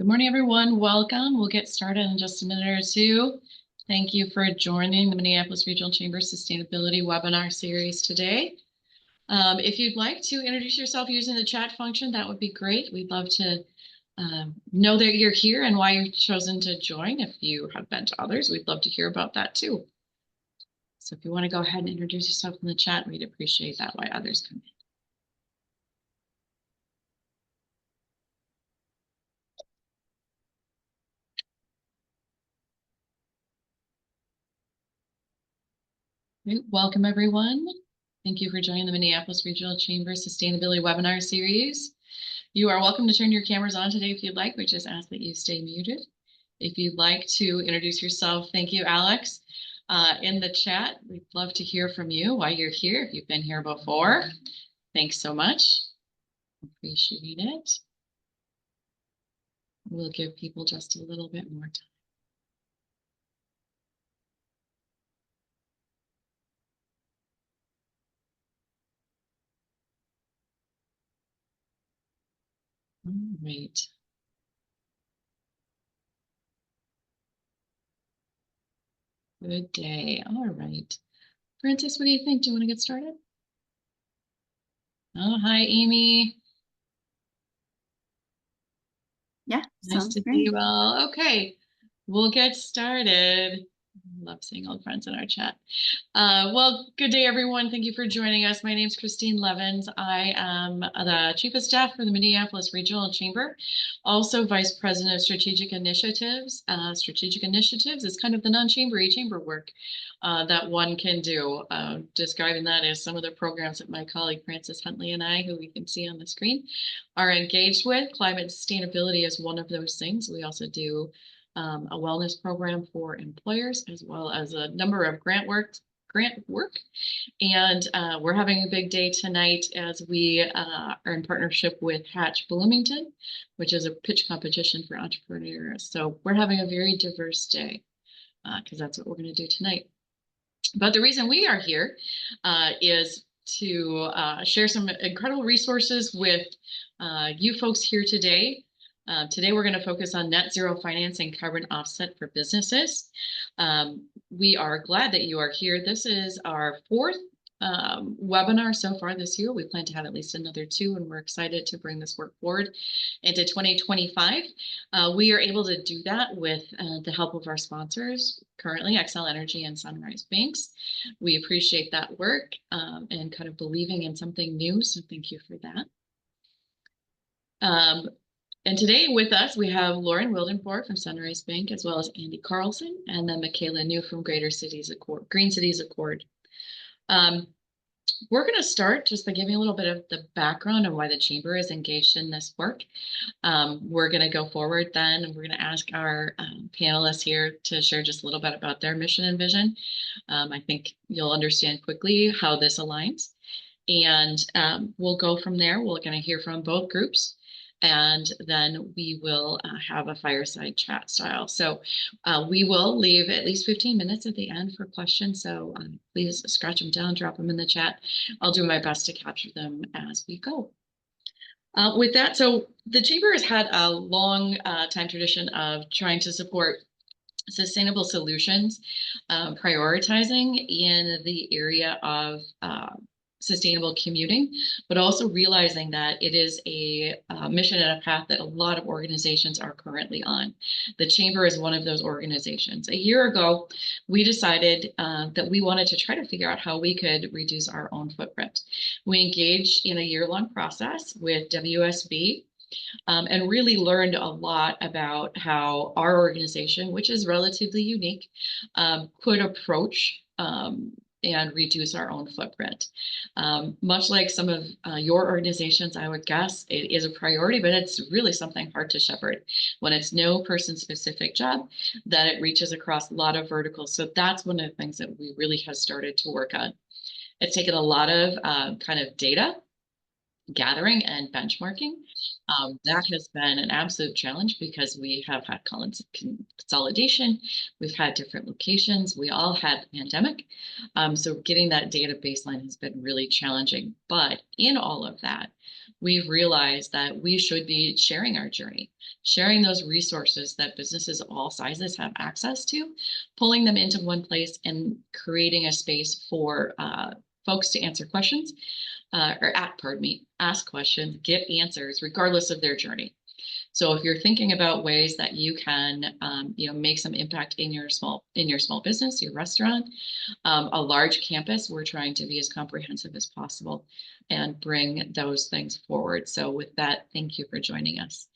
Good morning, everyone. Welcome. We'll get started in just a minute or two. Thank you for joining the Minneapolis Regional Chamber Sustainability webinar series today. If you'd like to introduce yourself using the chat function, that would be great. We'd love to know that you're here and why you've chosen to join. If you have been to others, we'd love to hear about that too. So if you want to go ahead and introduce yourself in the chat, we'd appreciate that while others come in. Great. Welcome, everyone. Thank you for joining the Minneapolis Regional Chamber Sustainability webinar series. You are welcome to turn your cameras on today if you'd like. We just ask that you stay muted. If you'd like to introduce yourself, thank you, Alex. In the chat, we'd love to hear from you while you're here. If you've been here before, thanks so much. Appreciate it. We'll give people just a little bit more time. All right. Good day. All right. Francis, what do you think? Do you want to get started? Oh, hi, Amy. Yeah, nice to see you all. Okay, we'll get started. Love seeing old friends in our chat. Well, good day, everyone. Thank you for joining us. My name is Christine Levins. I am the Chief of Staff for the Minneapolis Regional Chamber, also Vice President of Strategic Initiatives. Strategic Initiatives is kind of the non-chambery chamber work that one can do. Describing that as some of the programs that my colleague Francis Huntley and I, who we can see on the screen, are engaged with. Climate sustainability is one of those things. We also do a wellness program for employers, as well as a number of grant work. And we're having a big day tonight as we are in partnership with Hatch Bloomington, which is a pitch competition for entrepreneurs. So we're having a very diverse day because that's what we're going to do tonight. But the reason we are here is to share some incredible resources with you folks here today. Today, we're going to focus on net zero financing carbon offset for businesses. We are glad that you are here. This is our fourth webinar so far this year. We plan to have at least another two, and we're excited to bring this work forward into 2025. We are able to do that with the help of our sponsors, currently Xcel Energy and Sunrise Banks. We appreciate that work and kind of believing in something new, so thank you for that. And today with us, we have Lauren Wildenborg from Sunrise Bank, as well as Andy Carlson, and then Michaela New from Green Cities Accord. We're going to start just by giving a little bit of the background of why the Chamber is engaged in this work. We're going to go forward then, and we're going to ask our panelists here to share just a little bit about their mission and vision. I think you'll understand quickly how this aligns. And we'll go from there. We're going to hear from both groups. And then we will have a fireside chat style. So we will leave at least 15 minutes at the end for questions. So please scratch them down, drop them in the chat. I'll do my best to capture them as we go. With that, so the Chamber has had a long time tradition of trying to support sustainable solutions, prioritizing in the area of sustainable commuting, but also realizing that it is a mission and a path that a lot of organizations are currently on. The Chamber is one of those organizations. A year ago, we decided that we wanted to try to figure out how we could reduce our own footprint. We engaged in a year-long process with WSB and really learned a lot about how our organization, which is relatively unique, could approach and reduce our own footprint. Much like some of your organizations, I would guess it is a priority, but it's really something hard to shepherd when it's no person-specific job, that it reaches across a lot of verticals. So that's one of the things that we really have started to work on. It's taken a lot of kind of data gathering and benchmarking. That has been an absolute challenge because we have had consolidation, we've had different locations, we all had the pandemic. So getting that data baseline has been really challenging. But in all of that, we've realized that we should be sharing our journey, sharing those resources that businesses of all sizes have access to, pulling them into one place and creating a space for folks to answer questions pardon me, ask questions, get answers, regardless of their journey. So if you're thinking about ways that you can, make some impact in your small business, your restaurant, a large campus, we're trying to be as comprehensive as possible and bring those things forward. So with that, thank you for joining us.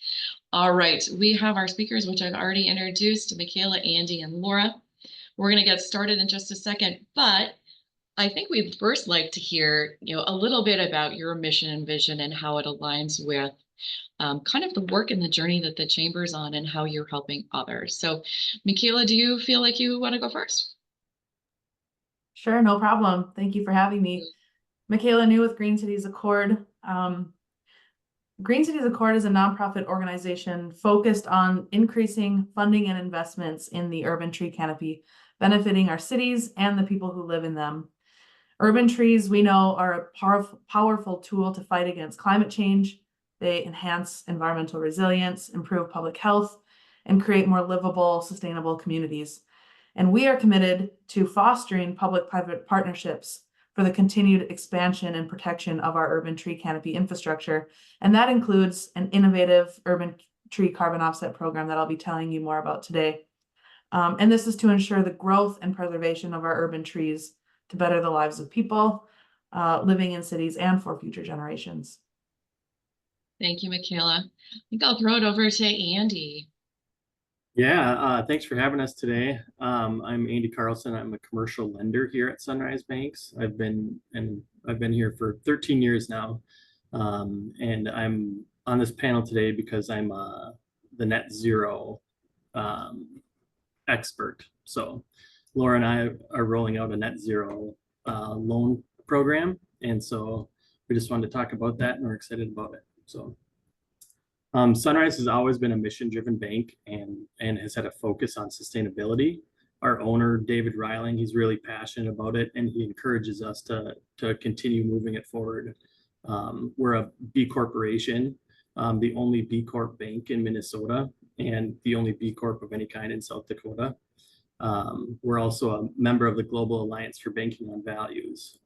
All right, we have our speakers, which I've already introduced, Michaela, Andy, and Laura. We're going to get started in just a second, but I think we'd first like to hear, a little bit about your mission and vision and how it aligns with kind of the work and the journey that the chamber's on and how you're helping others. So, Michaela, do you feel like you want to go first? Sure, no problem. Thank you for having me. Michaela New with Green Cities Accord. Green Cities Accord is a nonprofit organization focused on increasing funding and investments in the urban tree canopy, benefiting our cities and the people who live in them. Urban trees, we know, are a powerful tool to fight against climate change. They enhance environmental resilience, improve public health, and create more livable, sustainable communities. And we are committed to fostering public-private partnerships for the continued expansion and protection of our urban tree canopy infrastructure. And that includes an innovative urban tree carbon offset program that I'll be telling you more about today. And this is to ensure the growth and preservation of our urban trees to better the lives of people living in cities and for future generations. Thank you, Michaela. I think I'll throw it over to Andy. Yeah, thanks for having us today. I'm Andy Carlson. I'm a commercial lender here at Sunrise Banks. I've been here for 13 years now, and I'm on this panel today because I'm the net zero expert. So Laura and I are rolling out a net zero loan program, and so we just wanted to talk about that, and we're excited about it. So Sunrise has always been a mission-driven bank and has had a focus on sustainability. Our owner, David Reiling, he's really passionate about it, and he encourages us to continue moving it forward. We're a B Corporation, the only B Corp bank in Minnesota, and the only B Corp of any kind in South Dakota. We're also a member of the Global Alliance for Banking on Values,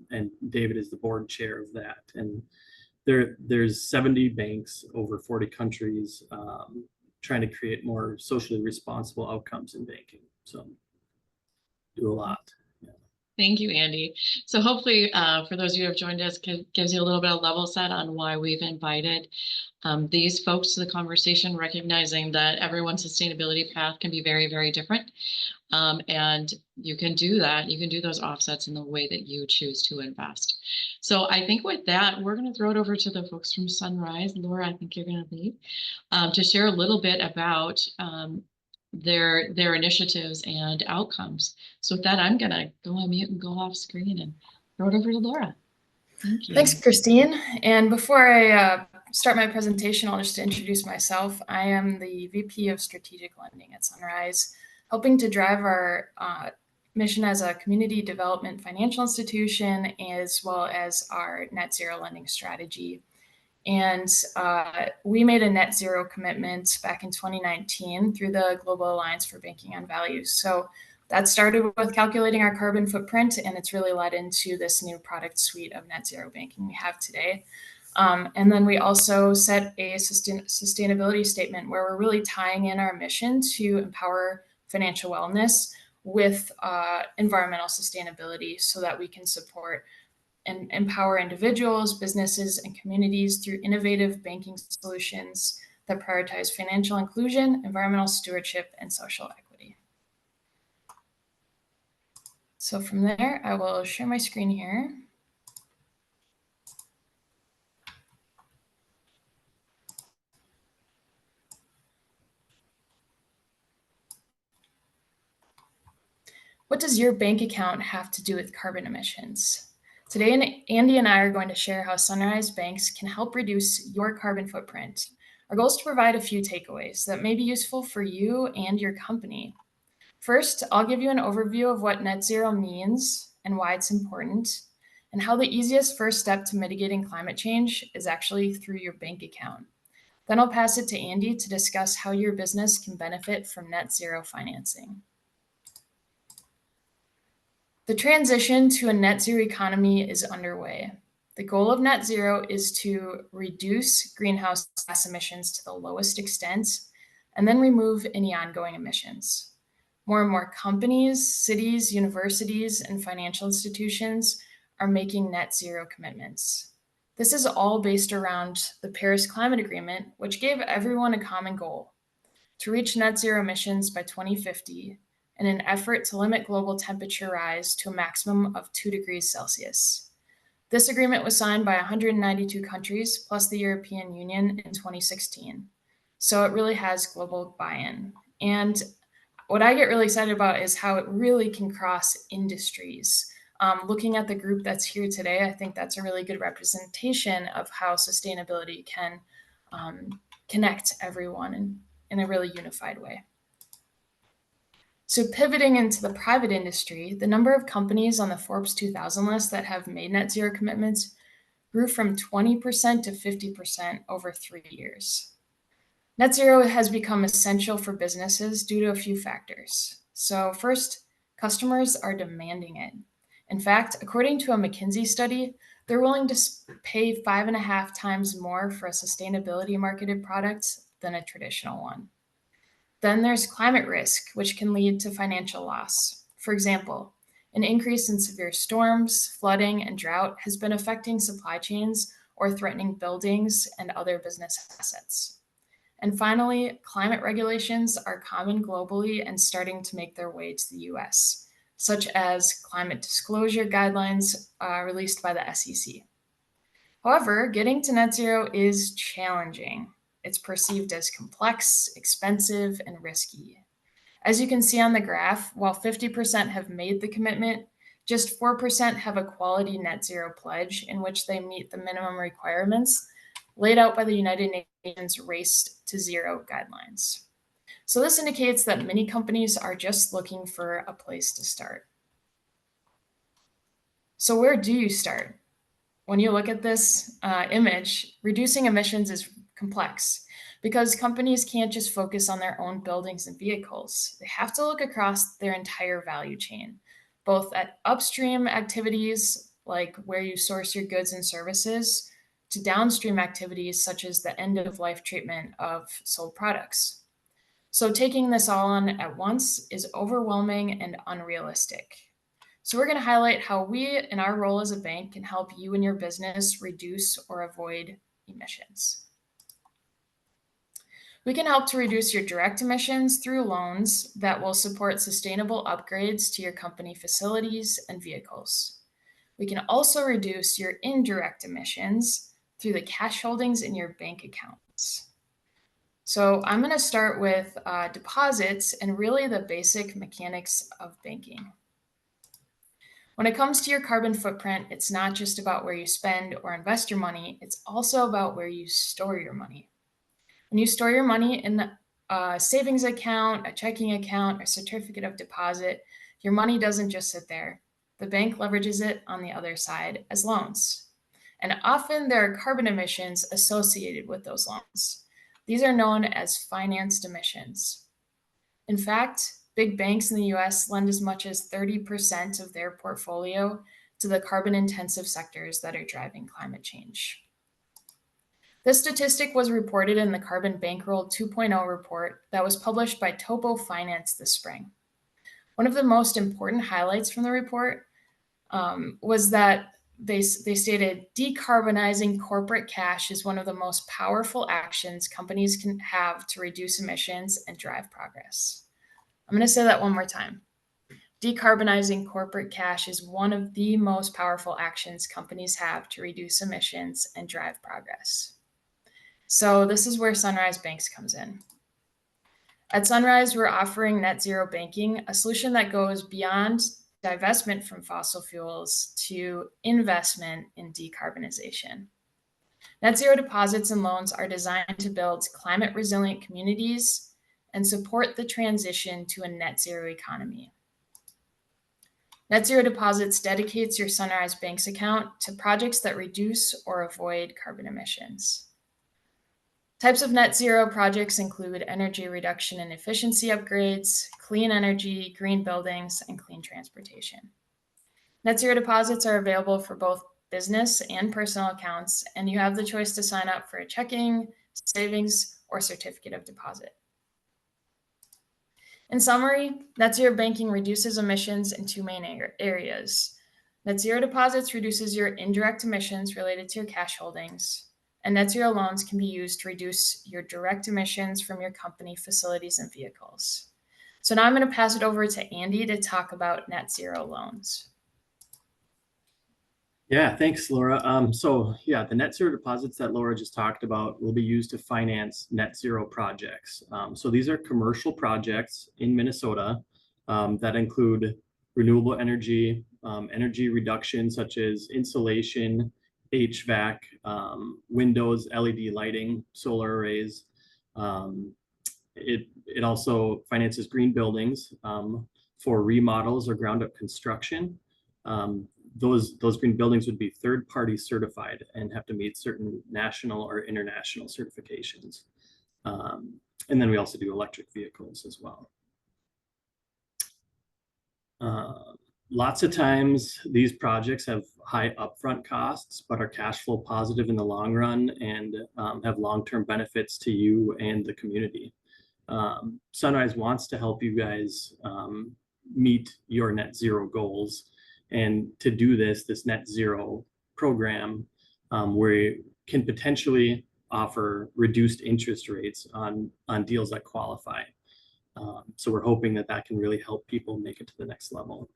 and David is the board chair of that. And there's 70 banks over 40 countries trying to create more socially responsible outcomes in banking. So do a lot. Yeah. Thank you, Andy. So hopefully for those of you who have joined us, gives you a little bit of level set on why we've invited these folks to the conversation, recognizing that everyone's sustainability path can be very, very different. And you can do that. You can do those offsets in the way that you choose to invest. So I think with that, we're going to throw it over to the folks from Sunrise. Laura, I think you're going to lead to share a little bit about their initiatives and outcomes. So with that, I'm going to go on mute and go off screen and throw it over to Laura. Thank you. Thanks, Christine. And before I start my presentation, I'll just introduce myself. I am the VP of Strategic Lending at Sunrise, helping to drive our mission as a community development financial institution, as well as our net zero lending strategy. And we made a net zero commitment back in 2019 through the Global Alliance for Banking on Values. So that started with calculating our carbon footprint, and it's really led into this new product suite of net zero banking we have today. And then we also set a sustainability statement where we're really tying in our mission to empower financial wellness with environmental sustainability so that we can support and empower individuals, businesses, and communities through innovative banking solutions that prioritize financial inclusion, environmental stewardship, and social equity. So from there, I will share my screen here. What does your bank account have to do with carbon emissions? Today, Andy and I are going to share how Sunrise Banks can help reduce your carbon footprint. Our goal is to provide a few takeaways that may be useful for you and your company. First, I'll give you an overview of what net zero means and why it's important. and how the easiest first step to mitigating climate change is actually through your bank account. Then I'll pass it to Andy to discuss how your business can benefit from net zero financing. The transition to a net zero economy is underway. The goal of net zero is to reduce greenhouse gas emissions to the lowest extent and then remove any ongoing emissions. More and more companies, cities, universities, and financial institutions are making net zero commitments. This is all based around the Paris Climate Agreement, which gave everyone a common goal: to reach net zero emissions by 2050 in an effort to limit global temperature rise to a maximum of 2 degrees Celsius. This agreement was signed by 192 countries plus the European Union in 2016. So it really has global buy-in. And what I get really excited about is how it really can cross industries. Looking at the group that's here today, I think that's a really good representation of how sustainability can connect everyone in a really unified way. So pivoting into the private industry, the number of companies on the Forbes 2000 list that have made net zero commitments grew from 20% to 50% over 3 years. Net zero has become essential for businesses due to a few factors. So first, customers are demanding it. In fact, according to a McKinsey study, they're willing to pay 5.5 times more for a sustainability marketed product than a traditional one. Then there's climate risk, which can lead to financial loss. For example, an increase in severe storms, flooding, and drought has been affecting supply chains or threatening buildings and other business assets. And finally, climate regulations are common globally and starting to make their way to the US, such as climate disclosure guidelines released by the SEC. However, getting to net zero is challenging. It's perceived as complex, expensive, and risky. As you can see on the graph, while 50% have made the commitment, just 4% have a quality net zero pledge in which they meet the minimum requirements laid out by the United Nations Race to Zero guidelines. So this indicates that many companies are just looking for a place to start. So where do you start? When you look at this image, reducing emissions is complex because companies can't just focus on their own buildings and vehicles. They have to look across their entire value chain, both at upstream activities like where you source your goods and services to downstream activities such as the end-of-life treatment of sold products. So taking this all on at once is overwhelming and unrealistic. So we're going to highlight how we, in our role as a bank, can help you and your business reduce or avoid emissions. We can help to reduce your direct emissions through loans that will support sustainable upgrades to your company facilities and vehicles. We can also reduce your indirect emissions through the cash holdings in your bank accounts. So I'm going to start with deposits and really the basic mechanics of banking. When it comes to your carbon footprint, it's not just about where you spend or invest your money, it's also about where you store your money. When you store your money in a savings account, a checking account, a certificate of deposit, your money doesn't just sit there. The bank leverages it on the other side as loans. And often there are carbon emissions associated with those loans. These are known as financed emissions. In fact, big banks in the US lend as much as 30% of their portfolio to the carbon-intensive sectors that are driving climate change. This statistic was reported in the Carbon Bankroll 2.0 report that was published by Topo Finance this spring. One of the most important highlights from the report was that they stated decarbonizing corporate cash is one of the most powerful actions companies can have to reduce emissions and drive progress. I'm going to say that one more time. Decarbonizing corporate cash is one of the most powerful actions companies have to reduce emissions and drive progress. So this is where Sunrise Banks comes in. At Sunrise, we're offering net zero banking, a solution that goes beyond divestment from fossil fuels to investment in decarbonization. Net zero deposits and loans are designed to build climate resilient communities and support the transition to a net zero economy. Net Zero Deposits dedicates your Sunrise Banks account to projects that reduce or avoid carbon emissions. Types of net zero projects include energy reduction and efficiency upgrades, clean energy, green buildings, and clean transportation. Net Zero Deposits are available for both business and personal accounts, and you have the choice to sign up for a checking, savings, or certificate of deposit. In summary, net zero banking reduces emissions in two main areas. Net Zero Deposits reduces your indirect emissions related to your cash holdings, and net zero loans can be used to reduce your direct emissions from your company, facilities, and vehicles. So now I'm going to pass it over to Andy to talk about net zero loans. Yeah, thanks, Laura. So yeah, the net zero deposits that Laura just talked about will be used to finance net zero projects. So these are commercial projects in Minnesota that include renewable energy, energy reduction such as insulation, HVAC, windows, LED lighting, solar arrays. It also finances green buildings for remodels or ground up construction. Those green buildings would be third-party certified and have to meet certain national or international certifications. And then we also do electric vehicles as well. Lots of times these projects have high upfront costs, but are cash flow positive in the long run and have long-term benefits to you and the community. Sunrise wants to help you guys meet your net zero goals. And to do this net zero program, we can potentially offer reduced interest rates on deals that qualify. So we're hoping that can really help people make it to the next level.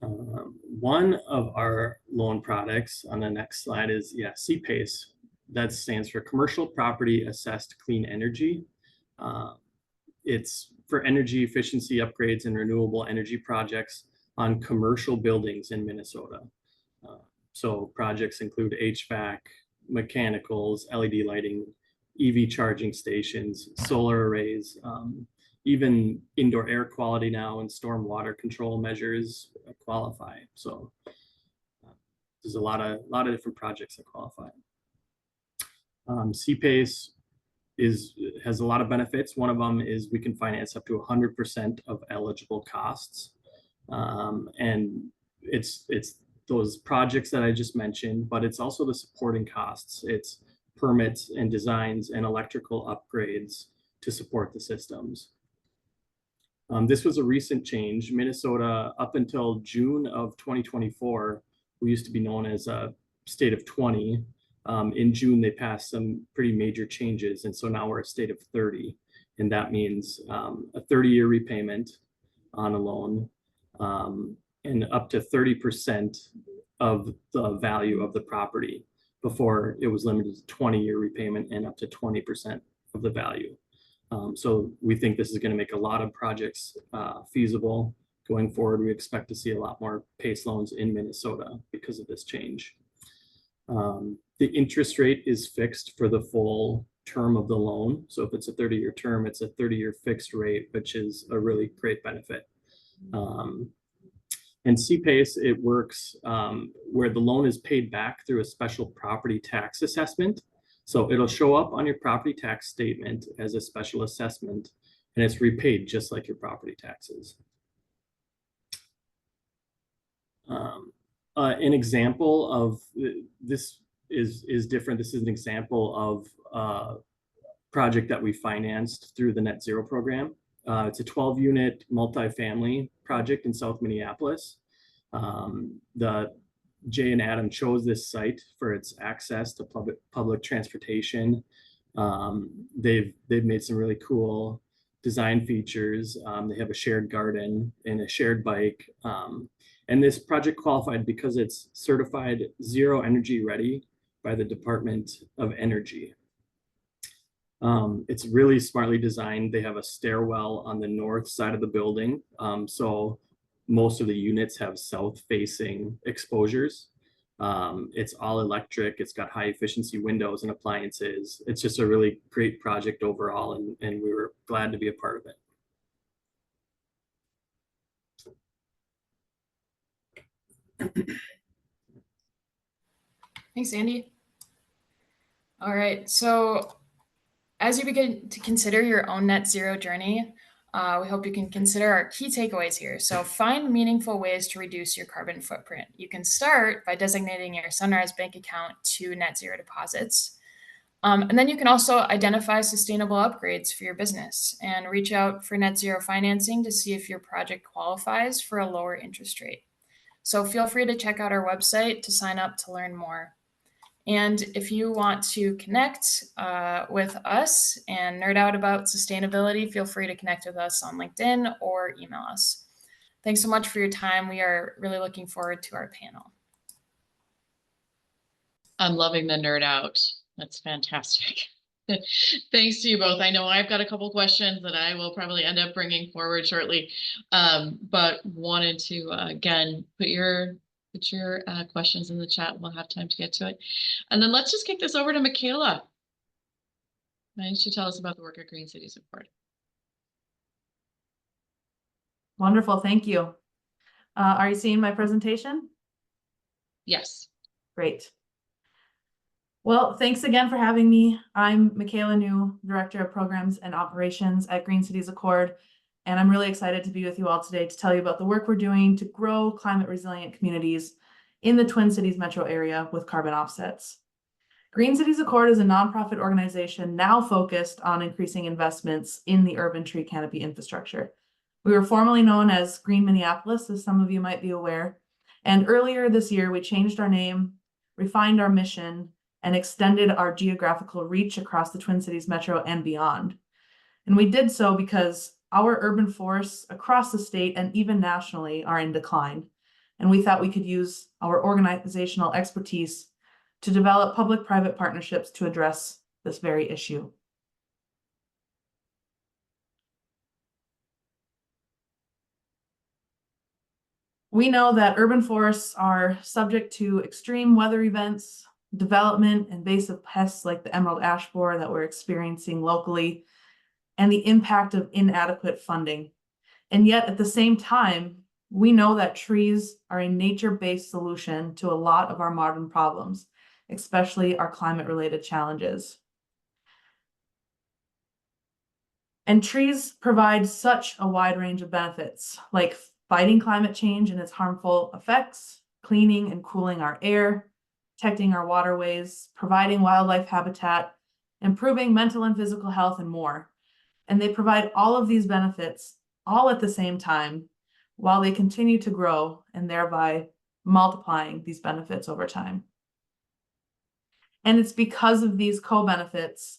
One of our loan products on the next slide is CPACE. That stands for Commercial Property Assessed Clean Energy. It's for energy efficiency upgrades and renewable energy projects on commercial buildings in Minnesota. So projects include HVAC, mechanicals, LED lighting, EV charging stations, solar arrays, even indoor air quality now and storm water control measures qualify. So there's a lot of different projects that qualify. CPACE has a lot of benefits. One of them is we can finance up to 100% of eligible costs. And it's those projects that I just mentioned, but it's also the supporting costs. It's permits and designs and electrical upgrades to support the systems. This was a recent change. Minnesota, up until June of 2024, we used to be known as a state of 20. In June, they passed some pretty major changes. And so now we're a state of 30. And that means a 30-year repayment on a loan and up to 30% of the value of the property. Before, it was limited to 20-year repayment and up to 20% of the value. So we think this is going to make a lot of projects feasible. Going forward, we expect to see a lot more PACE loans in Minnesota because of this change. The interest rate is fixed for the full term of the loan. So if it's a 30-year term, it's a 30-year fixed rate, which is a really great benefit. And CPACE, it works where the loan is paid back through a special property tax assessment. So it'll show up on your property tax statement as a special assessment, and it's repaid just like your property taxes. An example of this is different. This is an example of a project that we financed through the Net Zero program. It's a 12-unit multifamily project in South Minneapolis. Jay and Adam chose this site for its access to public transportation. They've made some really cool design features. They have a shared garden and a shared bike. And this project qualified because it's certified zero energy ready by the Department of Energy. It's really smartly designed. They have a stairwell on the north side of the building. So most of the units have south-facing exposures. It's all electric. It's got high efficiency windows and appliances. It's just a really great project overall, and we were glad to be a part of it. Thanks, Andy. All right, so as you begin to consider your own net zero journey, we hope you can consider our key takeaways here. So find meaningful ways to reduce your carbon footprint. You can start by designating your Sunrise bank account to net zero deposits. And then you can also identify sustainable upgrades for your business and reach out for net zero financing to see if your project qualifies for a lower interest rate. So feel free to check out our website to sign up to learn more. And if you want to connect with us and nerd out about sustainability, feel free to connect with us on LinkedIn or email us. Thanks so much for your time. We are really looking forward to our panel. I'm loving the nerd out. That's fantastic. Thanks to you both. I know I've got a couple questions that I will probably end up bringing forward shortly, but wanted to again put your questions in the chat. We'll have time to get to it, and then let's just kick this over to Michaela. Why don't you tell us about the work at Green Cities Accord? Wonderful, thank you. Are you seeing my presentation? Yes. Great. Well, thanks again for having me. I'm Michaela New, Director of Programs and Operations at Green Cities Accord, and I'm really excited to be with you all today to tell you about the work we're doing to grow climate resilient communities in the Twin Cities metro area with carbon offsets. Green Cities Accord is a nonprofit organization now focused on increasing investments in the urban tree canopy infrastructure. We were formerly known as Green Minneapolis, as some of you might be aware, and earlier this year we changed our name, refined our mission, and extended our geographical reach across the Twin Cities metro and beyond. And we did so because our urban forests across the state and even nationally are in decline. And we thought we could use our organizational expertise to develop public-private partnerships to address this very issue. We know that urban forests are subject to extreme weather events, development, invasive pests like the emerald ash borer that we're experiencing locally, and the impact of inadequate funding. And yet at the same time, we know that trees are a nature-based solution to a lot of our modern problems, especially our climate-related challenges. And trees provide such a wide range of benefits, like fighting climate change and its harmful effects, cleaning and cooling our air, protecting our waterways, providing wildlife habitat, improving mental and physical health, and more. And they provide all of these benefits all at the same time while they continue to grow and thereby multiplying these benefits over time. And it's because of these co-benefits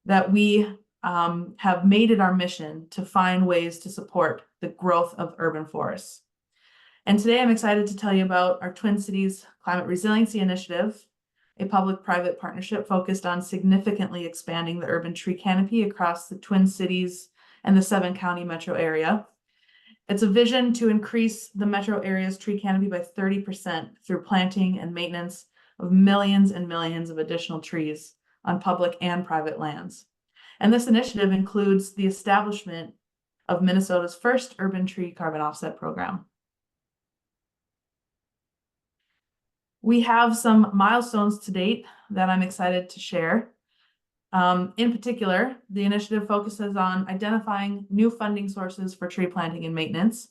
that we have made it our mission to find ways to support the growth of urban forests. And today I'm excited to tell you about our Twin Cities Climate Resiliency Initiative, a public-private partnership focused on significantly expanding the urban tree canopy across the Twin Cities and the 7-county metro area. It's a vision to increase the metro area's tree canopy by 30% through planting and maintenance of millions and millions of additional trees on public and private lands. And this initiative includes the establishment of Minnesota's first urban tree carbon offset program. We have some milestones to date that I'm excited to share. In particular, the initiative focuses on identifying new funding sources for tree planting and maintenance.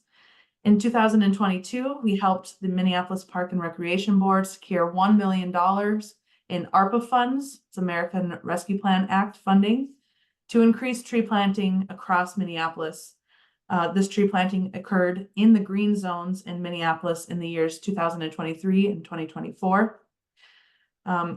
In 2022, we helped the Minneapolis Park and Recreation Board secure $1 million in ARPA funds, it's American Rescue Plan Act funding, to increase tree planting across Minneapolis. This tree planting occurred in the green zones in Minneapolis in the years 2023 and 2024.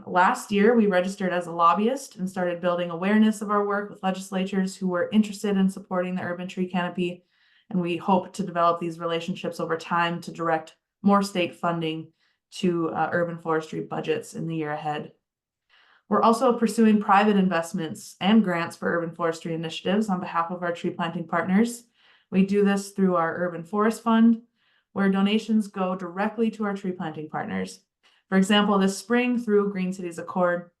Last year, we registered as a lobbyist and started building awareness of our work with legislatures who were interested in supporting the urban tree canopy. And we hope to develop these relationships over time to direct more state funding to urban forestry budgets in the year ahead. We're also pursuing private investments and grants for urban forestry initiatives on behalf of our tree planting partners. We do this through our Urban Forest Fund, where donations go directly to our tree planting partners. For example, this spring through Green Cities Accord,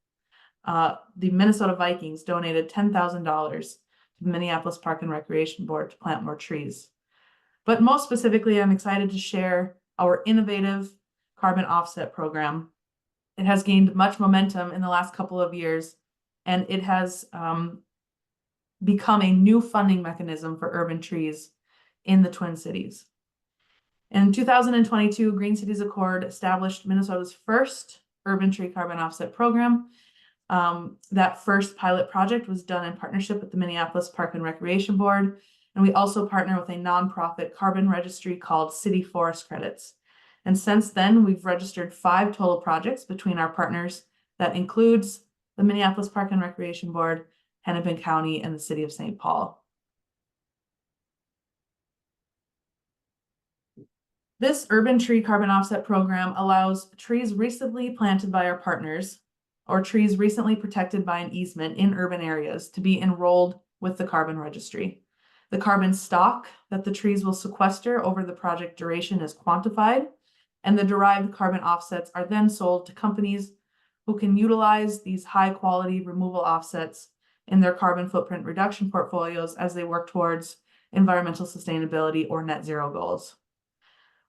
the Minnesota Vikings donated $10,000 to the Minneapolis Park and Recreation Board to plant more trees. But most specifically, I'm excited to share our innovative carbon offset program. It has gained much momentum in the last couple of years, and it has become a new funding mechanism for urban trees in the Twin Cities. In 2022, Green Cities Accord established Minnesota's first urban tree carbon offset program. That first pilot project was done in partnership with the Minneapolis Park and Recreation Board, and we also partner with a nonprofit carbon registry called City Forest Credits. And since then, we've registered 5 total projects between our partners. That includes the Minneapolis Park and Recreation Board, Hennepin County, and the City of St. Paul. This urban tree carbon offset program allows trees recently planted by our partners or trees recently protected by an easement in urban areas to be enrolled with the carbon registry. The carbon stock that the trees will sequester over the project duration is quantified, and the derived carbon offsets are then sold to companies who can utilize these high quality removal offsets in their carbon footprint reduction portfolios as they work towards environmental sustainability or net zero goals.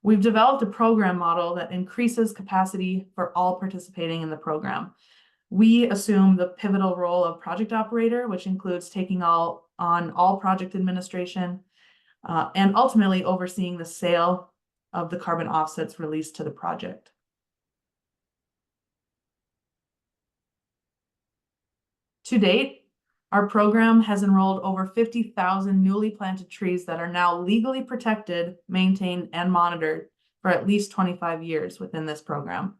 We've developed a program model that increases capacity for all participating in the program. We assume the pivotal role of project operator, which includes taking on all project administration and ultimately overseeing the sale of the carbon offsets released to the project. To date, our program has enrolled over 50,000 newly planted trees that are now legally protected, maintained, and monitored for at least 25 years within this program.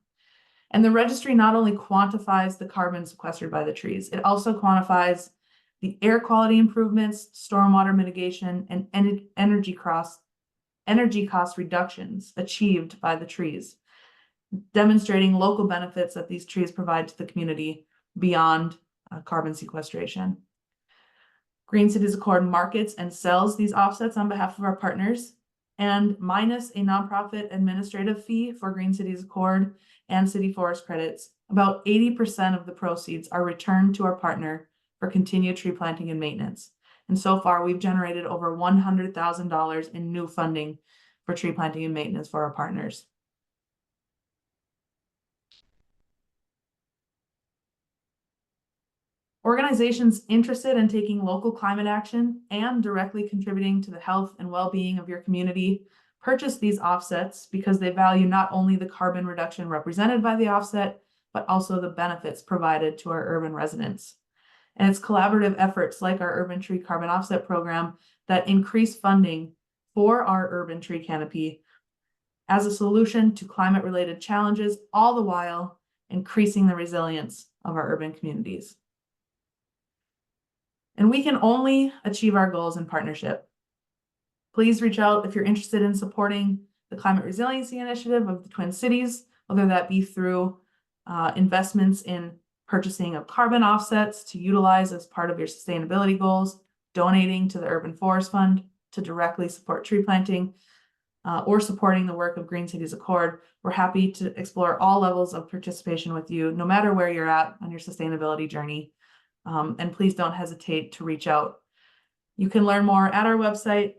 And the registry not only quantifies the carbon sequestered by the trees, it also quantifies the air quality improvements, stormwater mitigation, and energy cost reductions achieved by the trees, demonstrating local benefits that these trees provide to the community beyond carbon sequestration. Green Cities Accord markets and sells these offsets on behalf of our partners, and minus a nonprofit administrative fee for Green Cities Accord and City Forest Credits, about 80% of the proceeds are returned to our partner for continued tree planting and maintenance. And so far, we've generated over $100,000 in new funding for tree planting and maintenance for our partners. Organizations interested in taking local climate action and directly contributing to the health and well-being of your community purchase these offsets because they value not only the carbon reduction represented by the offset, but also the benefits provided to our urban residents. And it's collaborative efforts like our Urban Tree Carbon Offset Program that increase funding for our urban tree canopy as a solution to climate-related challenges, all the while increasing the resilience of our urban communities. And we can only achieve our goals in partnership. Please reach out if you're interested in supporting the Climate Resiliency Initiative of the Twin Cities, whether that be through investments in purchasing of carbon offsets to utilize as part of your sustainability goals, donating to the Urban Forest Fund to directly support tree planting, or supporting the work of Green Cities Accord. We're happy to explore all levels of participation with you, no matter where you're at on your sustainability journey. And please don't hesitate to reach out. You can learn more at our website,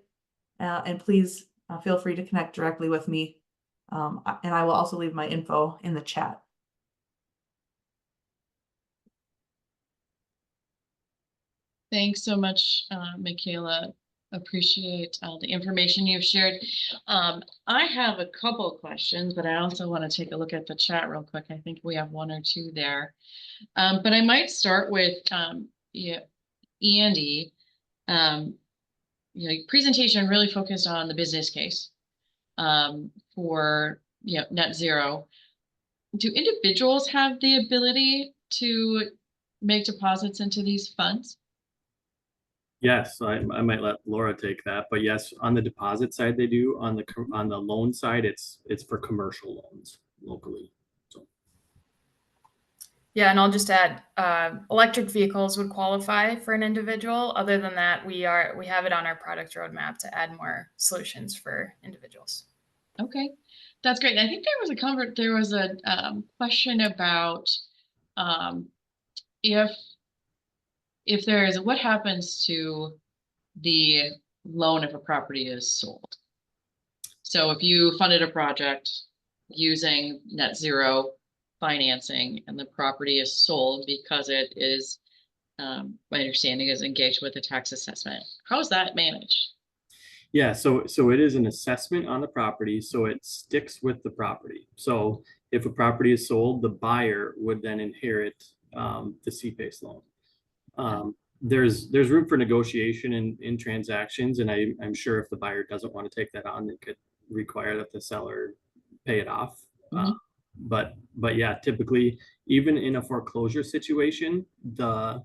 and please feel free to connect directly with me. And I will also leave my info in the chat. Thanks so much, Michaela. Appreciate the information you've shared. I have a couple of questions, but I also want to take a look at the chat real quick. I think we have 1 or 2 there. But I might start with Andy. Presentation really focused on the business case for net zero. Do individuals have the ability to make deposits into these funds? Yes, I might let Laura take that, but yes, on the deposit side they do. On the loan side, it's for commercial loans locally. So. Yeah, and I'll just add, electric vehicles would qualify for an individual. Other than that, we have it on our product roadmap to add more solutions for individuals. Okay, that's great. I think there was a question about if there is, what happens to the loan if a property is sold? So if you funded a project using net zero financing and the property is sold because it is, my understanding is engaged with a tax assessment, how is that managed? Yeah, so it is an assessment on the property, so it sticks with the property. So if a property is sold, the buyer would then inherit the CPACE loan. There's room for negotiation in transactions, and I'm sure if the buyer doesn't want to take that on, they could require that the seller pay it off. But yeah, typically, even in a foreclosure situation, the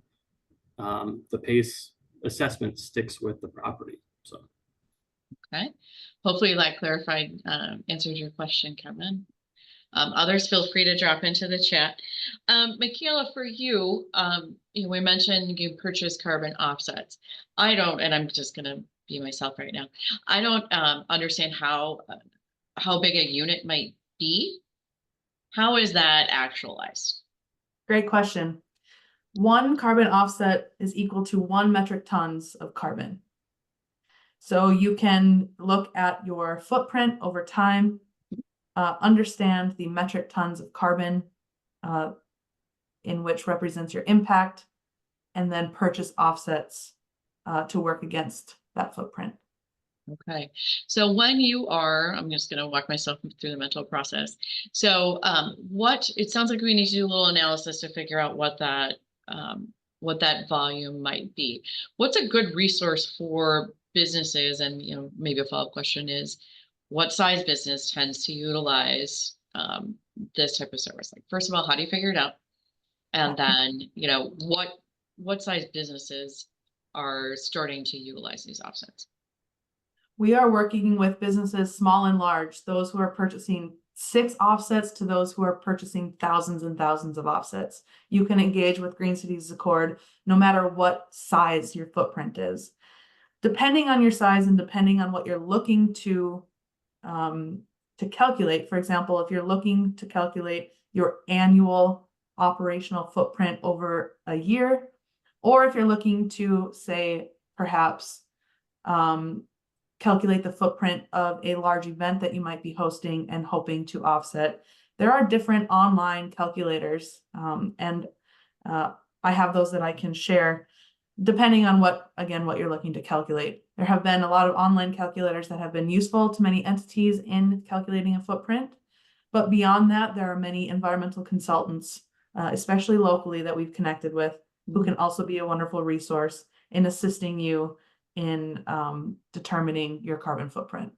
PACE assessment sticks with the property. So. Okay, hopefully that clarified, answered your question, Kevin. Others feel free to drop into the chat. Michaela, for you, we mentioned you purchase carbon offsets. I don't, and I'm just going to be myself right now. I don't understand how big a unit might be. How is that actualized? Great question. 1 carbon offset is equal to 1 metric tons of carbon. So you can look at your footprint over time, understand the metric tons of carbon in which represents your impact, and then purchase offsets to work against that footprint. Okay, so when you are, I'm just going to walk myself through the mental process. So it sounds like we need to do a little analysis to figure out what that volume might be. What's a good resource for businesses? And maybe a follow-up question is, what size business tends to utilize this type of service? Like, first of all, how do you figure it out? And then, what size businesses are starting to utilize these offsets? We are working with businesses small and large, those who are purchasing 6 offsets to those who are purchasing thousands and thousands of offsets. You can engage with Green Cities Accord no matter what size your footprint is. Depending on your size and depending on what you're looking to calculate, for example, if you're looking to calculate your annual operational footprint over a year, or if you're looking to, say, perhaps calculate the footprint of a large event that you might be hosting and hoping to offset. There are different online calculators, and I have those that I can share depending on what you're looking to calculate. There have been a lot of online calculators that have been useful to many entities in calculating a footprint, but beyond that, there are many environmental consultants, especially locally, that we've connected with, who can also be a wonderful resource in assisting you in determining your carbon footprint.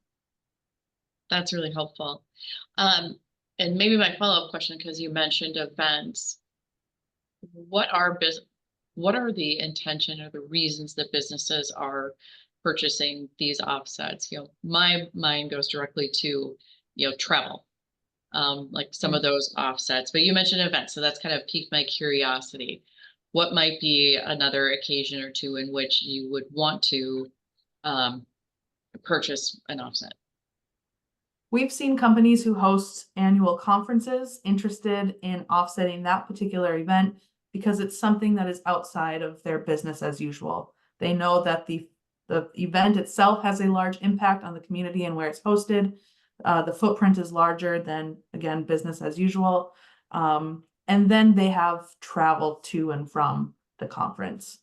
That's really helpful. And maybe my follow-up question, because you mentioned events, what are the intention or the reasons that businesses are purchasing these offsets? My mind goes directly to, travel, like some of those offsets, but you mentioned events, so that's kind of piqued my curiosity. What might be another occasion or two in which you would want to purchase an offset? We've seen companies who host annual conferences interested in offsetting that particular event because it's something that is outside of their business as usual. They know that the event itself has a large impact on the community and where it's hosted. The footprint is larger than, again, business as usual. And then they have travel to and from the conference.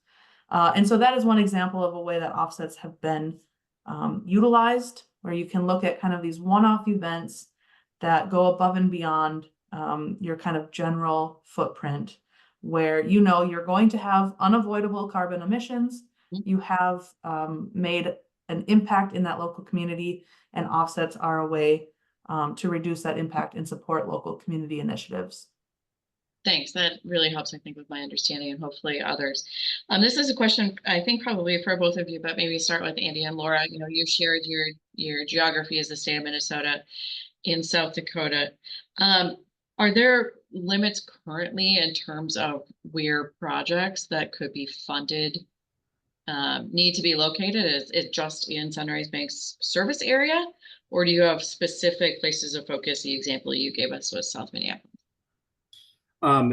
And so that is one example of a way that offsets have been utilized, where you can look at kind of these one-off events that go above and beyond your kind of general footprint, where you're going to have unavoidable carbon emissions. You have made an impact in that local community, and offsets are a way to reduce that impact and support local community initiatives. Thanks. That really helps, I think, with my understanding and hopefully others. This is a question, I think, probably for both of you, but maybe start with Andy and Laura. You shared your geography as the state of Minnesota in South Dakota. Are there limits currently in terms of where projects that could be funded need to be located? Is it just in Sunrise Bank's service area, or do you have specific places of focus? The example you gave us was South Minneapolis.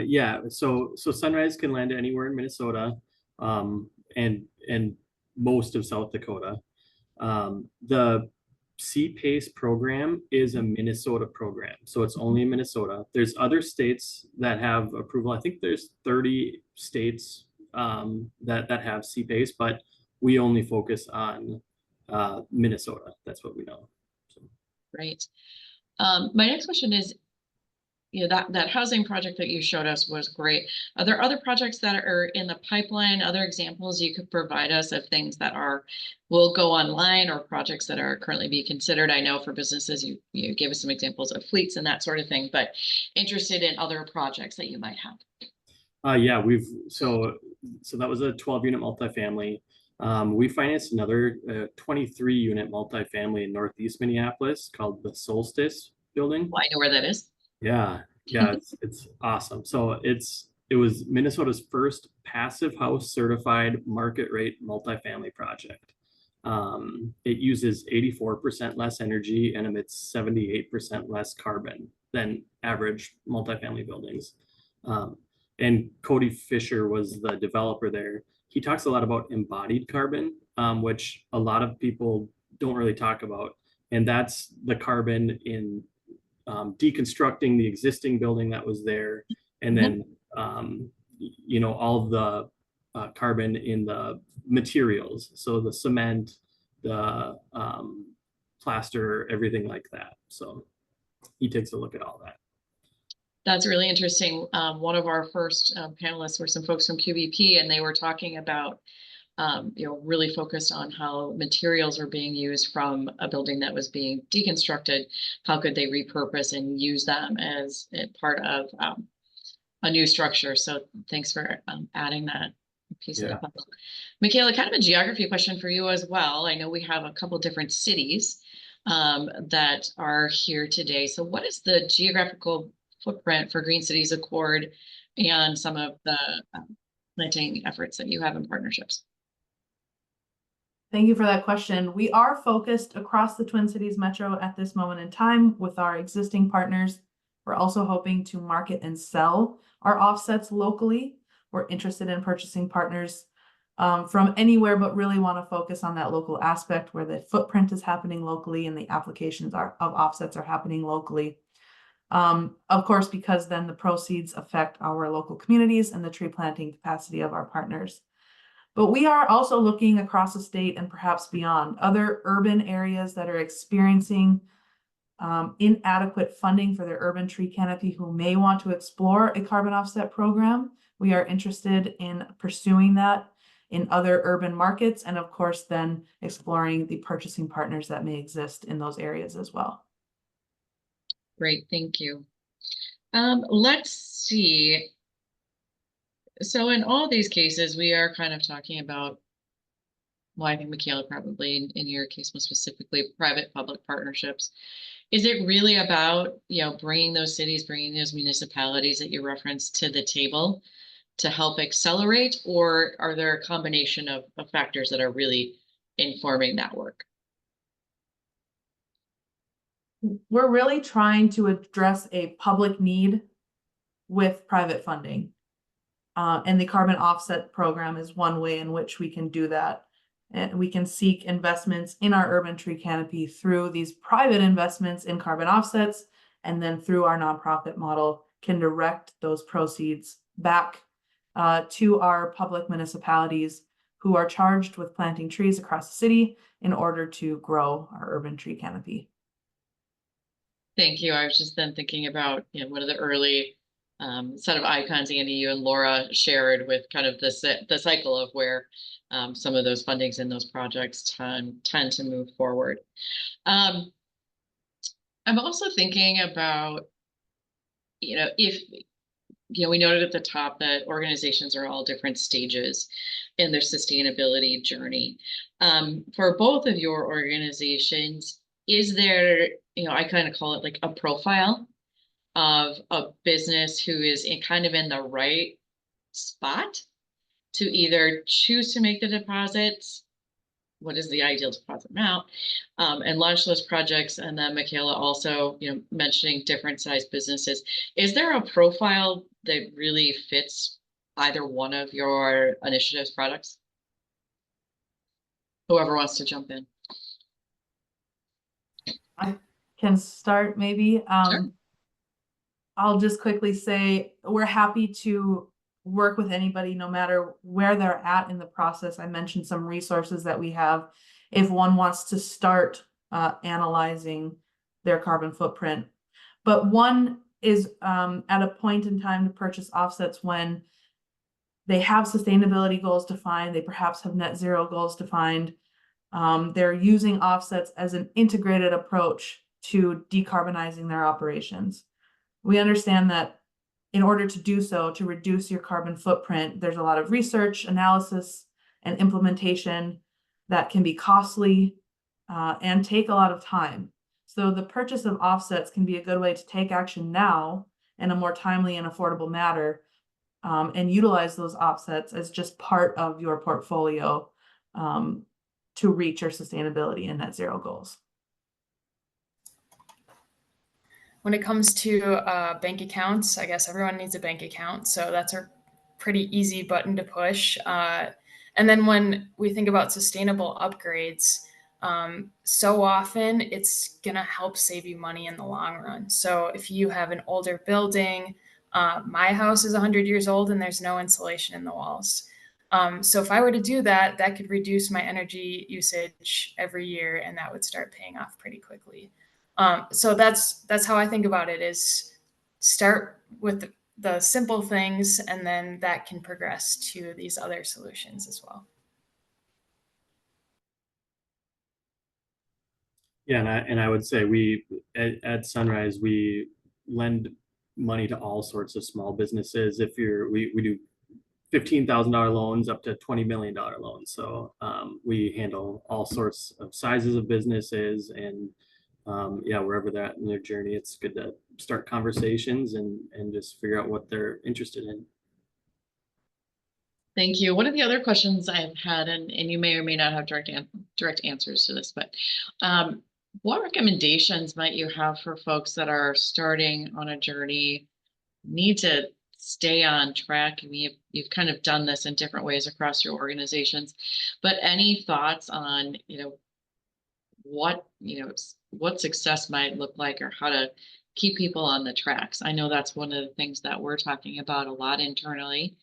Yeah, so Sunrise can land anywhere in Minnesota, and most of South Dakota. CPACE program is a Minnesota program, so it's only in Minnesota. There's other states that have approval. I think there's 30 states that have CPACE, but we only focus on Minnesota. That's what we know. So. Right. My next question is, that housing project that you showed us was great. Are there other projects that are in the pipeline, other examples you could provide us of things that will go online, or projects that are currently being considered? I know for businesses, you gave us some examples of fleets and that sort of thing, but interested in other projects that you might have. Yeah, so that was a 12-unit multifamily. We financed another 23-unit multifamily in Northeast Minneapolis called the Solstice building. Well, I know where that is. Yeah, it's awesome. So it was Minnesota's first passive house certified market rate multifamily project. It uses 84% less energy and emits 78% less carbon than average multifamily buildings. And Cody Fisher was the developer there. He talks a lot about embodied carbon, which a lot of people don't really talk about. And that's the carbon in deconstructing the existing building that was there, and then all the carbon in the materials, so the cement, the plaster, everything like that. So he takes a look at all that. That's really interesting. One of our first panelists were some folks from QVP, and they were talking about really focused on how materials are being used from a building that was being deconstructed. How could they repurpose and use them as part of a new structure? So thanks for adding that piece of the puzzle. Michaela, kind of a geography question for you as well. I know we have a couple different cities that are here today. So what is the geographical footprint for Green Cities Accord and some of the planting efforts that you have in partnerships? Thank you for that question. We are focused across the Twin Cities Metro at this moment in time with our existing partners. We're also hoping to market and sell our offsets locally. We're interested in purchasing partners from anywhere, but really want to focus on that local aspect where the footprint is happening locally and the applications of offsets are happening locally. Of course, because then the proceeds affect our local communities and the tree planting capacity of our partners. But we are also looking across the state and perhaps beyond other urban areas that are experiencing inadequate funding for their urban tree canopy who may want to explore a carbon offset program. We are interested in pursuing that in other urban markets, and of course, then exploring the purchasing partners that may exist in those areas as well. Great, thank you. Let's see. So in all these cases, we are kind of talking about, well, I think Michaela, probably in your case more specifically, private-public partnerships. Is it really about, bringing those cities, bringing those municipalities that you referenced to the table to help accelerate, or are there a combination of factors that are really informing that work? We're really trying to address a public need with private funding. And the carbon offset program is one way in which we can do that. And we can seek investments in our urban tree canopy through these private investments in carbon offsets, and then through our nonprofit model can direct those proceeds back to our public municipalities who are charged with planting trees across the city in order to grow our urban tree canopy. Thank you. I was just then thinking about one of the early set of icons Andy, you and Laura shared with kind of the cycle of where some of those fundings in those projects tend to move forward. I'm also thinking about, if, we noted at the top that organizations are all different stages in their sustainability journey. For both of your organizations, is there, I kind of call it like a profile of a business who is kind of in the right spot to either choose to make the deposits, what is the ideal deposit amount, and launch those projects. And then Michaela also, mentioning different size businesses. Is there a profile that really fits either one of your initiatives products? Whoever wants to jump in. I can start maybe. Sure. I'll just quickly say we're happy to work with anybody, no matter where they're at in the process. I mentioned some resources that we have if one wants to start analyzing their carbon footprint. But one is at a point in time to purchase offsets when they have sustainability goals defined, they perhaps have net zero goals defined. They're using offsets as an integrated approach to decarbonizing their operations. We understand that in order to do so, to reduce your carbon footprint, there's a lot of research, analysis, and implementation that can be costly and take a lot of time. So the purchase of offsets can be a good way to take action now in a more timely and affordable manner, and utilize those offsets as just part of your portfolio to reach your sustainability and net zero goals. When it comes to bank accounts, I guess everyone needs a bank account. So that's a pretty easy button to push. And then when we think about sustainable upgrades, so often it's going to help save you money in the long run. So if you have an older building, my house is 100 years old and there's no insulation in the walls. So if I were to do that, that could reduce my energy usage every year, and that would start paying off pretty quickly. So that's how I think about it, is start with the simple things, and then that can progress to these other solutions as well. Yeah, and I would say we at Sunrise, we lend money to all sorts of small businesses. If we do $15,000 loans up to $20 million loans. So we handle all sorts of sizes of businesses, and yeah, wherever they're at in their journey, it's good to start conversations and just figure out what they're interested in. Thank you. One of the other questions I've had, and you may or may not have direct answers to this, but what recommendations might you have for folks that are starting on a journey, need to stay on track? I mean, you've kind of done this in different ways across your organizations, but any thoughts on, what success might look like, or how to keep people on the tracks? I know that's one of the things that we're talking about a lot internally.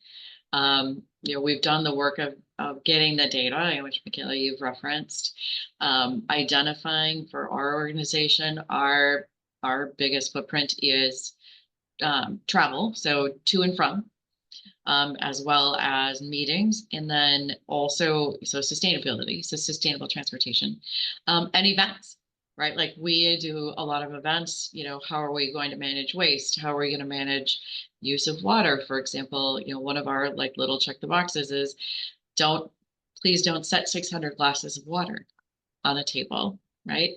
We've done the work of getting the data, which Michaela, you've referenced, identifying for our organization, our biggest footprint is travel, so to and from, as well as meetings, and then also sustainability, so sustainable transportation, and events, right? Like we do a lot of events. How are we going to manage waste? How are we going to manage use of water? For example, one of our little check the boxes is please don't set 600 glasses of water on a table, right?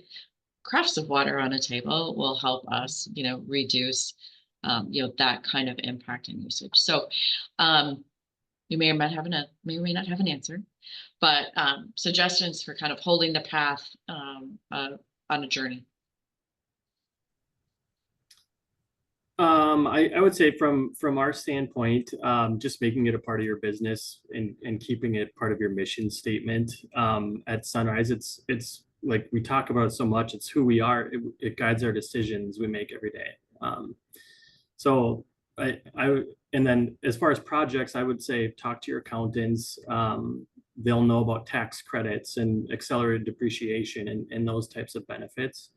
Crafts of water on a table will help us, reduce, that kind of impact and usage. So you may or may not have an answer, but suggestions for kind of holding the path on a journey. I would say from our standpoint, just making it a part of your business and keeping it part of your mission statement. At Sunrise, it's like we talk about it so much. It's who we are. It guides our decisions we make every day. So and then as far as projects, I would say talk to your accountants. They'll know about tax credits and accelerated depreciation and those types of benefits.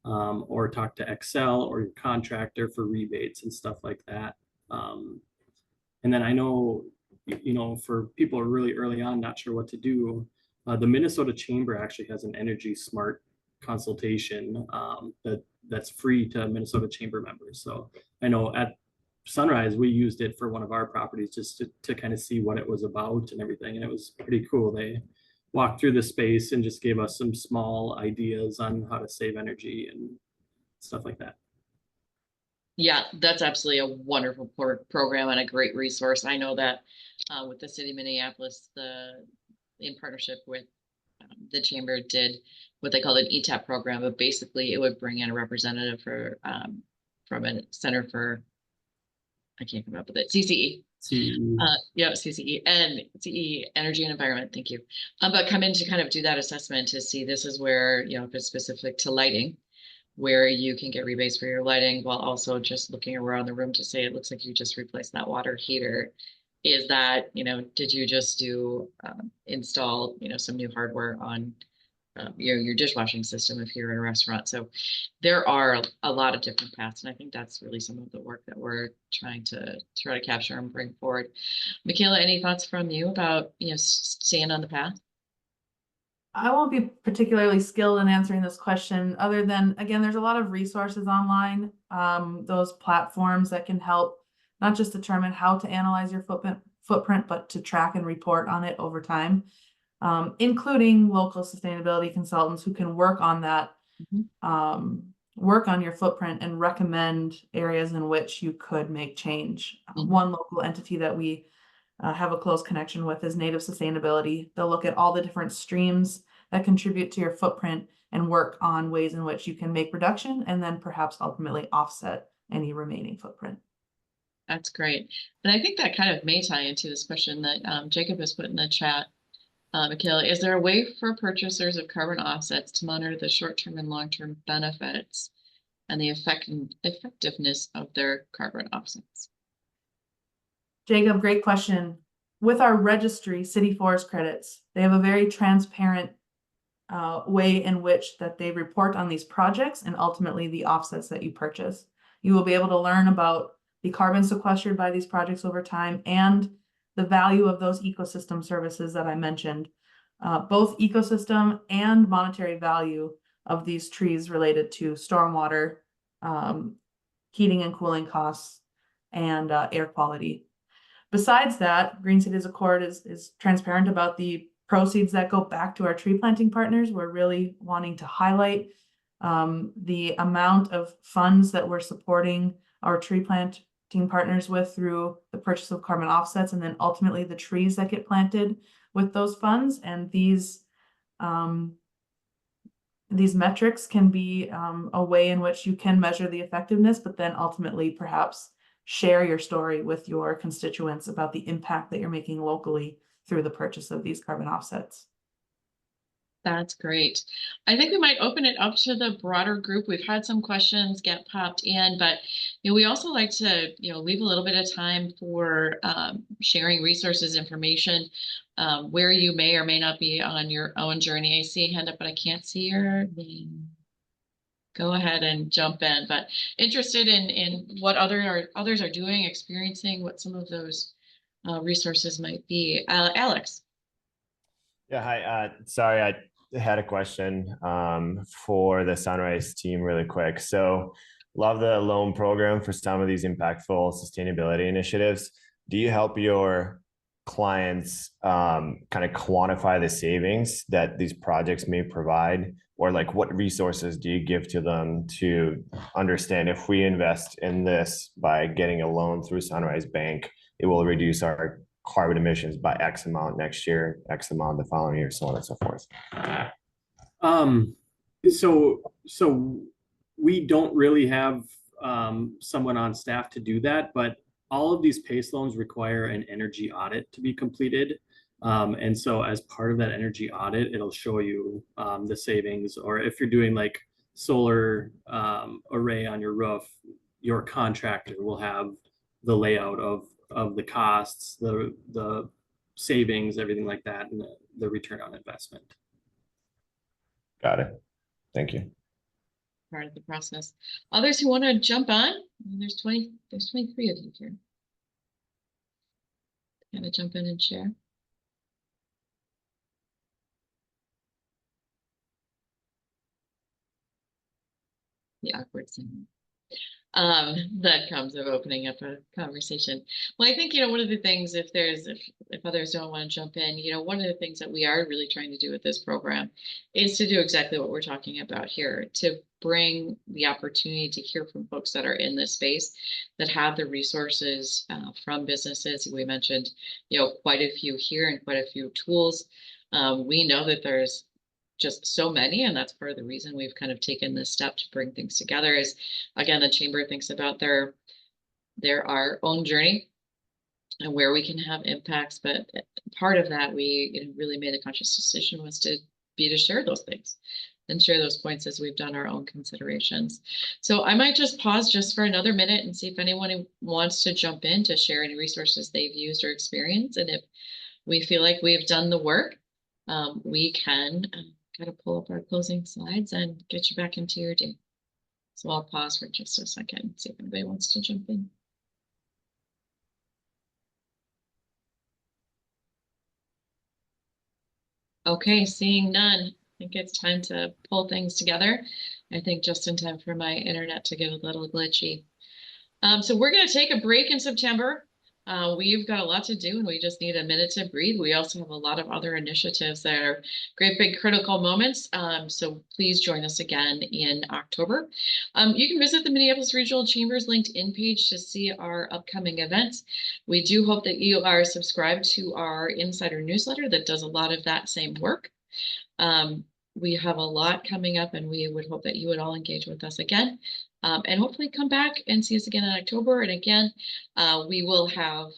Or talk to Excel or your contractor for rebates and stuff like that. And then I know, for people really early on, not sure what to do, the Minnesota Chamber actually has an Energy Smart consultation that's free to Minnesota Chamber members. So I know at Sunrise, we used it for one of our properties just to kind of see what it was about and everything. And it was pretty cool. They walked through the space and just gave us some small ideas on how to save energy and stuff like that. Yeah, that's absolutely a wonderful program and a great resource. I know that with the city of Minneapolis, in partnership with the chamber, did what they call an ETAP program, but basically it would bring in a representative from a center for, I can't come up with it, CCE. CCE and CE, Energy and Environment. Thank you. But come in to kind of do that assessment to see this is where, if it's specific to lighting, where you can get rebates for your lighting while also just looking around the room to say, it looks like you just replaced that water heater. Is that, did you just install, some new hardware on your dishwashing system if you're in a restaurant? So there are a lot of different paths, and I think that's really some of the work that we're trying to capture and bring forward. Michaela, any thoughts from you about staying on the path? I won't be particularly skilled in answering this question, other than, again, there's a lot of resources online, those platforms that can help not just determine how to analyze your footprint, but to track and report on it over time, including local sustainability consultants who can work on that, work on your footprint and recommend areas in which you could make change. One local entity that we have a close connection with is Native Sustainability. They'll look at all the different streams that contribute to your footprint and work on ways in which you can make reduction and then perhaps ultimately offset any remaining footprint. That's great. And I think that kind of may tie into this question that Jacob has put in the chat. Michaela, is there a way for purchasers of carbon offsets to monitor the short-term and long-term benefits and the effectiveness of their carbon offsets? Jacob, great question. With our registry, City Forest Credits, they have a very transparent way in which that they report on these projects and ultimately the offsets that you purchase. You will be able to learn about the carbon sequestered by these projects over time and the value of those ecosystem services that I mentioned, both ecosystem and monetary value of these trees related to stormwater, heating and cooling costs, and air quality. Besides that, Green Cities Accord is transparent about the proceeds that go back to our tree planting partners. We're really wanting to highlight the amount of funds that we're supporting our tree planting partners with through the purchase of carbon offsets, and then ultimately the trees that get planted with those funds. And these metrics can be a way in which you can measure the effectiveness, but then ultimately perhaps share your story with your constituents about the impact that you're making locally through the purchase of these carbon offsets. That's great. I think we might open it up to the broader group. We've had some questions get popped in, but we also like to leave a little bit of time for sharing resources, information, where you may or may not be on your own journey. I see a hand up, but I can't see your name. Go ahead and jump in, but interested in what others are doing, experiencing, what some of those resources might be. Alex. Yeah, hi. Sorry, I had a question for the Sunrise team really quick. So love the loan program for some of these impactful sustainability initiatives. Do you help your clients kind of quantify the savings that these projects may provide? Or like what resources do you give to them to understand if we invest in this by getting a loan through Sunrise Bank, it will reduce our carbon emissions by X amount next year, X amount the following year, so on and so forth? So we don't really have someone on staff to do that, but all of these PACE loans require an energy audit to be completed. And so as part of that energy audit, it'll show you the savings, or if you're doing like solar array on your roof, your contractor will have the layout of the costs, the savings, everything like that, and the return on investment. Got it. Thank you. Part of the process. Others who want to jump on? There's 23 of you here. Kind of jump in and share. The awkward thing that comes of opening up a conversation. Well, I think, one of the things, if others don't want to jump in, one of the things that we are really trying to do with this program is to do exactly what we're talking about here, to bring the opportunity to hear from folks that are in this space, that have the resources from businesses. We mentioned, quite a few here and quite a few tools. We know that there's just so many, and that's part of the reason we've kind of taken this step to bring things together. Is, again, the chamber thinks about their our own journey and where we can have impacts, but part of that we really made a conscious decision was to share those things, and share those points as we've done our own considerations. So I might just pause just for another minute and see if anyone wants to jump in to share any resources they've used or experienced. And if we feel like we've done the work, we can kind of pull up our closing slides and get you back into your day. So I'll pause for just a second, see if anybody wants to jump in. Okay, seeing none, I think it's time to pull things together. I think just in time for my internet to get a little glitchy. So we're going to take a break in September. We've got a lot to do and we just need a minute to breathe. We also have a lot of other initiatives that are great big critical moments. So please join us again in October. You can visit the Minneapolis Regional Chamber's LinkedIn page to see our upcoming events. We do hope that you are subscribed to our insider newsletter that does a lot of that same work. We have a lot coming up and we would hope that you would all engage with us again. And hopefully come back and see us again in October. And again, we will have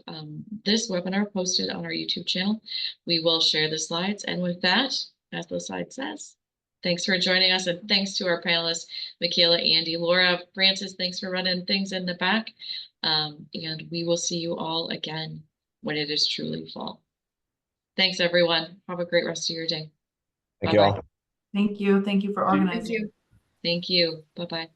this webinar posted on our YouTube channel. We will share the slides. And with that, as the slide says, thanks for joining us. And thanks to our panelists, Michaela, Andy, Laura, Francis, thanks for running things in the back. And we will see you all again when it is truly fall. Thanks, everyone. Have a great rest of your day. Thank you all. Thank you. Thank you for organizing. Thank you. Thank you. Bye-bye.